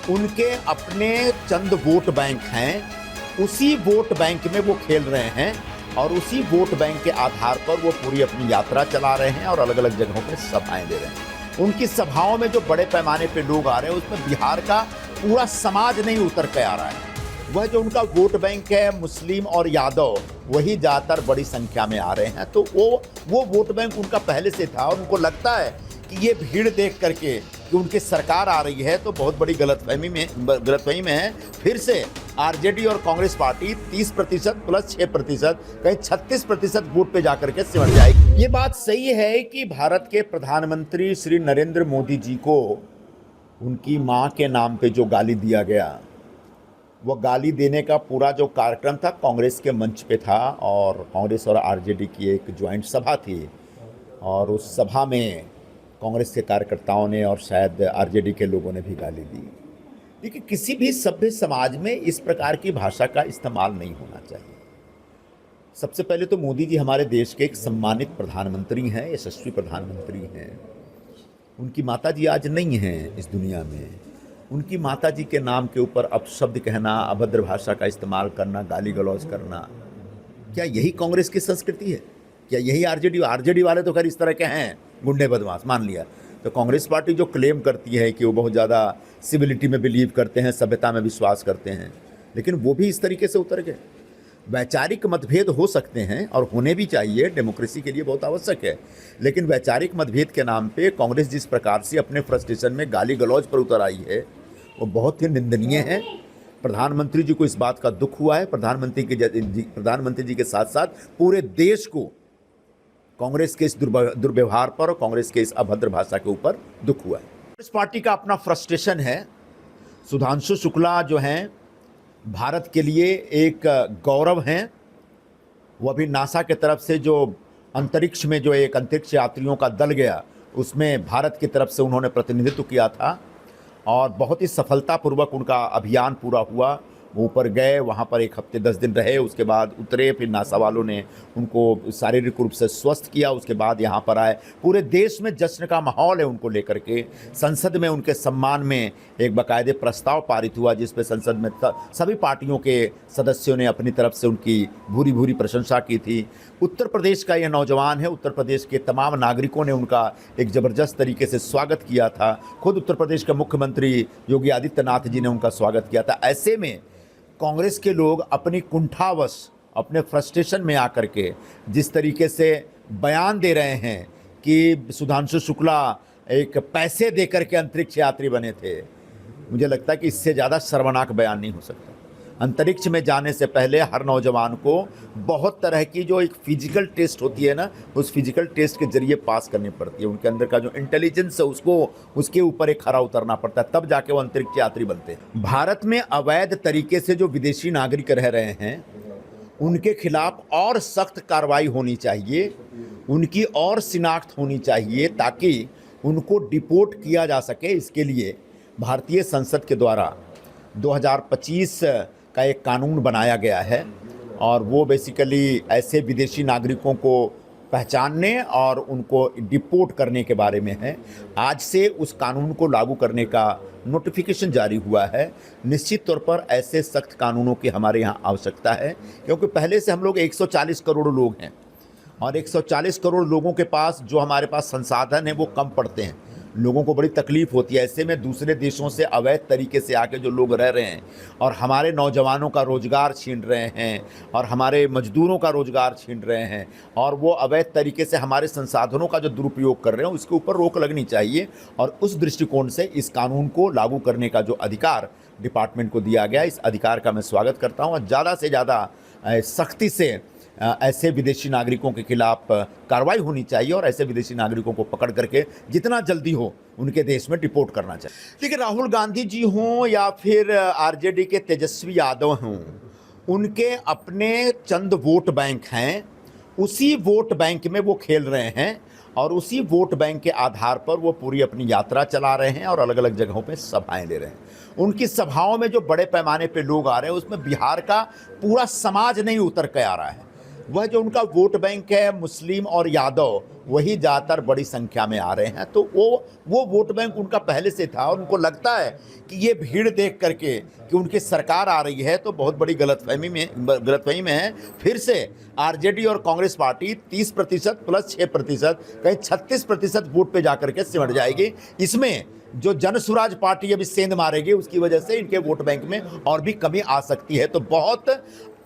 उनके अपने चंद vote bank हैं, उसी वोट बैंक में वो खेल रहे हैं और उसी वोट बैंक के आधार पर वो पूरी अपनी यात्रा चला रहे हैं और अलग अलग जगहों पे सभाएं दे रहे हैं। उनकी सभाओं में जो बड़े पैमाने पे लोग आ रहे हैं उसमें बिहार का पूरा समाज नहीं उतर के आ रहा है। वह जो उनका वोट बैंक है मुस्लिम और यादव, वही ज़्यादातर बड़ी संख्या में आ रहे हैं। तो वो वोट बैंक उनका पहले से था और उनको लगता है कि ये भीड़ देख करके कि उनकी सरकार आ रही है तो बहुत बड़ी गलतफहमी में है। फिर से आरजेडी और कांग्रेस पार्टी 30% प्लस 6%, कहीं 36% वोट पे जाकर के सिमट जाएगी। ये बात सही है कि भारत के प्रधानमंत्री श्री नरेंद्र मोदी जी को उनकी मां के नाम पे जो गाली दिया गया, वह गाली देने का पूरा जो कार्यक्रम था कांग्रेस के मंच पे था और कांग्रेस और आरजेडी की एक ज्वाइंट सभा थी और उस सभा में कांग्रेस के कार्यकर्ताओं ने और शायद आरजेडी के लोगों ने भी गाली दी। देखिए, किसी भी सभ्य समाज में इस प्रकार की भाषा का इस्तेमाल नहीं होना चाहिए। सबसे पहले तो मोदी जी हमारे देश के एक सम्मानित प्रधानमंत्री हैं, यशस्वी प्रधानमंत्री हैं। उनकी माताजी आज नहीं हैं इस दुनिया में। उनकी माताजी के नाम के ऊपर अपशब्द कहना, अभद्र भाषा का इस्तेमाल करना, गाली गलौज करना, क्या यही कांग्रेस की संस्कृति है? क्या यही आरजेडी वाले तो खैर इस तरह के हैं, गुंडे बदमाश मान लिया। तो कांग्रेस पार्टी जो क्लेम करती है कि वो बहुत ज़्यादा सिविलिटी में बिलीव करते हैं, सभ्यता में विश्वास करते हैं, लेकिन वो भी इस तरीके से उतर गए। वैचारिक मतभेद हो सकते हैं और होने भी चाहिए, डेमोक्रेसी के लिए बहुत आवश्यक है, लेकिन वैचारिक मतभेद के नाम पे कांग्रेस जिस प्रकार से अपने फ्रस्ट्रेशन में गाली गलौज पर उतर आई है वो बहुत ही निंदनीय है। प्रधानमंत्री जी को इस बात का दुख हुआ है। प्रधानमंत्री जी के साथ साथ पूरे देश को कांग्रेस के इस दुर्व्यवहार पर और कांग्रेस के इस अभद्र भाषा के ऊपर दुख हुआ है। कांग्रेस पार्टी का अपना फ्रस्ट्रेशन है। सुधांशु शुक्ला जो हैं भारत के लिए एक गौरव हैं। वो अभी नासा के तरफ से जो अंतरिक्ष में जो एक अंतरिक्ष यात्रियों का दल गया उसमें भारत की तरफ से उन्होंने प्रतिनिधित्व किया था और बहुत ही सफलतापूर्वक उनका अभियान पूरा हुआ। वो ऊपर गए, वहाँ पर 1 हफ्ते 10 दिन रहे, उसके बाद उतरे। फिर नासा वालों ने उनको शारीरिक रूप से स्वस्थ किया, उसके बाद यहाँ पर आए। पूरे देश में जश्न का माहौल है उनको लेकर के। संसद में उनके सम्मान में एक बाकायदे प्रस्ताव पारित हुआ जिस पे संसद में सभी पार्टियों के सदस्यों ने अपनी तरफ से उनकी भूरी भूरी प्रशंसा की थी। उत्तर प्रदेश का यह नौजवान है, उत्तर प्रदेश के तमाम नागरिकों ने उनका एक ज़बरदस्त तरीके से स्वागत किया था। खुद उत्तर प्रदेश के मुख्यमंत्री योगी आदित्यनाथ जी ने उनका स्वागत किया था। ऐसे में कांग्रेस के लोग अपनी कुंठावश, अपने फ्रस्ट्रेशन में आकर के जिस तरीके से बयान दे रहे हैं कि सुधांशु शुक्ला एक पैसे देकर के अंतरिक्ष यात्री बने थे, मुझे लगता है कि इससे ज़्यादा शर्मनाक बयान नहीं हो सकता। अंतरिक्ष में जाने से पहले हर नौजवान को बहुत तरह की जो एक फिजिकल टेस्ट होती है ना, उस फिजिकल टेस्ट के जरिए पास करनी पड़ती है। उनके अंदर का जो इंटेलिजेंस है उसको उसके ऊपर एक खरा उतरना पड़ता है, तब जाके वो अंतरिक्ष यात्री बनते हैं। भारत में अवैध तरीके से जो विदेशी नागरिक रह रहे हैं उनके खिलाफ और सख्त कार्रवाई होनी चाहिए, उनकी और शिनाख्त होनी चाहिए ताकि उनको डिपोर्ट किया जा सके। इसके लिए भारतीय संसद के द्वारा 2025 का एक कानून बनाया गया है और वो बेसिकली ऐसे विदेशी नागरिकों को पहचानने और उनको डिपोर्ट करने के बारे में है। आज से उस कानून को लागू करने का नोटिफिकेशन जारी हुआ है। निश्चित तौर पर ऐसे सख्त कानूनों की हमारे यहाँ आवश्यकता है क्योंकि पहले से हम लोग 140 करोड़ लोग हैं और 140 करोड़ लोगों के पास जो हमारे पास संसाधन है वो कम पड़ते हैं। लोगों को बड़ी तकलीफ़ होती है। ऐसे में दूसरे देशों से अवैध तरीके से आके जो लोग रह रहे हैं और हमारे नौजवानों का रोज़गार छीन रहे हैं और हमारे मजदूरों का रोज़गार छीन रहे हैं और वो अवैध तरीके से हमारे संसाधनों का जो दुरुपयोग कर रहे हैं उसके ऊपर रोक लगनी चाहिए। और उस दृष्टिकोण से इस कानून को लागू करने का जो अधिकार डिपार्टमेंट को दिया गया, इस अधिकार का मैं स्वागत करता हूँ और ज़्यादा से ज़्यादा सख्ती से ऐसे विदेशी नागरिकों के खिलाफ कार्रवाई होनी चाहिए और ऐसे विदेशी नागरिकों को पकड़ करके जितना जल्दी हो उनके देश में डिपोर्ट करना चाहिए। देखिए, राहुल गांधी जी हों या फिर आरजेडी के तेजस्वी यादव हों, उनके अपने चंद वोट बैंक हैं, उसी वोट बैंक में वो खेल रहे हैं और उसी वोट बैंक के आधार पर वो पूरी अपनी यात्रा चला रहे हैं और अलग अलग जगहों पे सभाएं ले रहे हैं। उनकी सभाओं में जो बड़े पैमाने पे लोग आ रहे हैं उसमें बिहार का पूरा समाज नहीं उतर के आ रहा है। वह जो उनका वोट बैंक है मुस्लिम और यादव, वही ज़्यादातर बड़ी संख्या में आ रहे हैं। तो वो वोट बैंक उनका पहले से था और उनको लगता है कि ये भीड़ देख करके कि उनकी सरकार आ रही है तो बहुत बड़ी गलतफहमी में है। फिर से आरजेडी और कांग्रेस पार्टी 30% प्लस 6%, कहीं 36% वोट पे जाकर के सिमट जाएगी। इसमें जो जनसुराज पार्टी अभी सेंध मारेगी, उसकी वजह से इनके वोट बैंक में और भी कमी आ सकती है। तो बहुत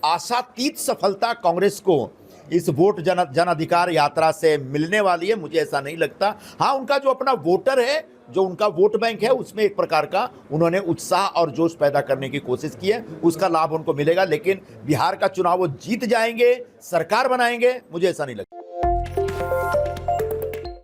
आशातीत सफलता कांग्रेस को इस वोट जन अधिकार यात्रा से मिलने वाली है, मुझे ऐसा नहीं लगता। हाँ, उनका जो अपना वोटर है, जो उनका वोट बैंक है, उसमें एक प्रकार का उन्होंने उत्साह और जोश पैदा करने की कोशिश की है, उसका लाभ उनको मिलेगा। लेकिन बिहार का चुनाव वो जीत जाएंगे, सरकार बनाएंगे, मुझे ऐसा नहीं लगता।